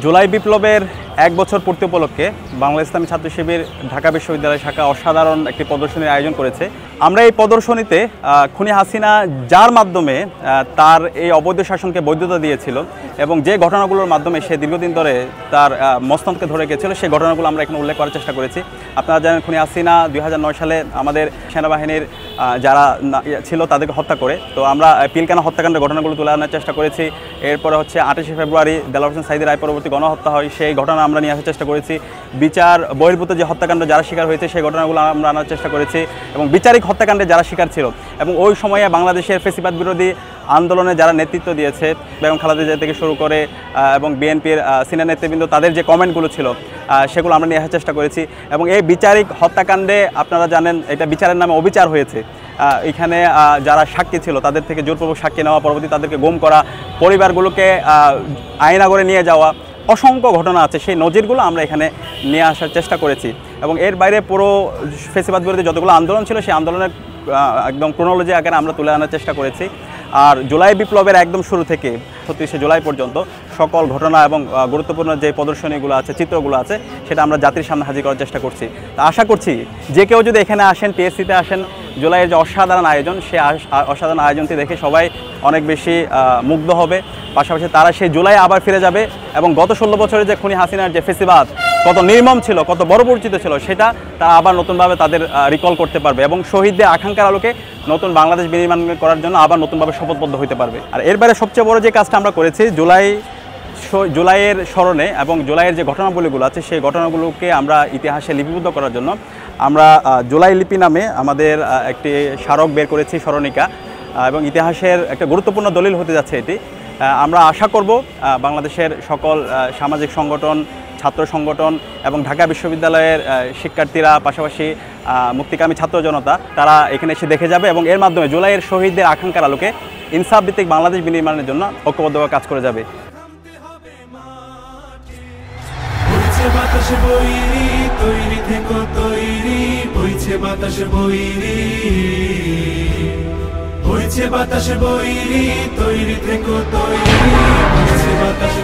জুলাই বিপ্লবের ১ বছর পূর্তি উপলক্ষে বাংলা ইসলামী ছাত্র শিবির ঢাকা বিশ্ববিদ্যালয় শাখা অসাধারণ একটি প্রদর্শনীর আয়োজন করেছে। আমরা এই প্রদর্শনীতে খুনি হাসিনা যার মাধ্যমে তার এই অবৈধ শাসনকে বৈধতা দিয়েছিল এবং যে ঘটনাগুলোর মাধ্যমে সে দীর্ঘদিন ধরে তার মস্তনকে ধরে গেছিল সেই ঘটনাগুলো আমরা এখানে উল্লেখ করার চেষ্টা করেছি। আপনারা জানেন খুনি হাসিনা 2009 সালে আমাদের সেনাবাহিনীর যারা ছিল তাদেরকে হত্যা করে, তো আমরা পিলখানা হত্যাকাণ্ডের ঘটনাগুলো তুলে আনার চেষ্টা করেছি। এরপরে হচ্ছে 28শে ফেব্রুয়ারি দেলোয়ার হোসেন সাঈদী রায় পরবর্তী গণহত্যা হয়, সেই ঘটনা আমরা নিয়ে আসার চেষ্টা করেছি। বিচার বহির্ভূত যে হত্যাকাণ্ড যারা শিকার হয়েছে সেই ঘটনাগুলো আমরা আনার চেষ্টা করেছি এবং বিচারিক হত্যাকাণ্ডে যারা শিকার ছিল এবং ওই সময়ে বাংলাদেশের ফ্যাসিবাদ বিরোধী আন্দোলনে যারা নেতৃত্ব দিয়েছে বেগম খালেদা জিয়া থেকে শুরু করে এবং বিএনপির সিনিয়র নেতৃবৃন্দ তাদের যে কমেন্টগুলো ছিল সেগুলো আমরা নিয়ে আসার চেষ্টা করেছি। এবং এই বিচারিক হত্যাকাণ্ডে আপনারা জানেন এটা বিচারের নামে অবিচার হয়েছে। এখানে যারা সাক্ষী ছিল তাদের থেকে জোরপূর্বক সাক্ষী নেওয়া, পরবর্তী তাদেরকে গুম করা, পরিবারগুলোকে আয়নাগরে নিয়ে যাওয়া, অসংখ্য ঘটনা আছে। সেই নজিরগুলো আমরা এখানে নিয়ে আসার চেষ্টা করেছি এবং এর বাইরে পুরো ফ্যাসিবাদ বিরোধী যতগুলো আন্দোলন ছিল সেই আন্দোলনের একদম ক্রোনোলজি আকারে আমরা তুলে আনার চেষ্টা করেছি। আর জুলাই বিপ্লবের একদম শুরু থেকে ৩৬শে জুলাই পর্যন্ত সকল ঘটনা এবং গুরুত্বপূর্ণ যে প্রদর্শনীগুলো আছে, চিত্রগুলো আছে, সেটা আমরা জাতির সামনে হাজির করার চেষ্টা করছি। তা আশা করছি যে কেউ যদি এখানে আসেন, টিএসসিতে আসেন, জুলাইয়ের যে অসাধারণ আয়োজন, সেই অসাধারণ আয়োজনটি দেখে সবাই অনেক বেশি মুগ্ধ হবে। পাশাপাশি তারা সেই জুলাই আবার ফিরে যাবে এবং গত ১৬ বছরের যে খুনি হাসিনার যে ফেসিবাদ কত নির্মম ছিল, কত বড় পরিচিত ছিল, সেটা তারা আবার নতুনভাবে তাদের রিকল করতে পারবে এবং শহীদদের আকাঙ্ক্ষার আলোকে নতুন বাংলাদেশ বিনির্মাণ করার জন্য আবার নতুনভাবে শপথবদ্ধ হতে পারবে। আর এর বাইরে সবচেয়ে বড় যে কাজটা আমরা করেছি জুলাইয়ের স্মরণে এবং জুলাইয়ের যে ঘটনাবলীগুলো আছে সেই ঘটনাগুলোকে আমরা ইতিহাসে লিপিবদ্ধ করার জন্য আমরা জুলাই লিপি নামে আমাদের একটি স্মারক বের করেছি, স্মরণিকা, এবং ইতিহাসের একটা গুরুত্বপূর্ণ দলিল হতে যাচ্ছে এটি। আমরা আশা করব বাংলাদেশের সকল সামাজিক সংগঠন, ছাত্র সংগঠন এবং ঢাকা বিশ্ববিদ্যালয়ের শিক্ষার্থীরা, পাশাপাশি মুক্তিকামী ছাত্র জনতা, তারা এখানে এসে দেখে যাবে এবং এর মাধ্যমে জুলাইয়ের শহীদদের আকাঙ্ক্ষার আলোকে ইনসাফ ভিত্তিক বাংলাদেশ বিনির্মাণের জন্য ঐক্যবদ্ধভাবে কাজ করে যাবে। বাতাসে বইরি তৈরি থেকো তৈরি, বইছে বাতাসে বইরি, বইছে বাতাসে বইরি তৈরি থেকো তৈরি, বইছে বাতাসে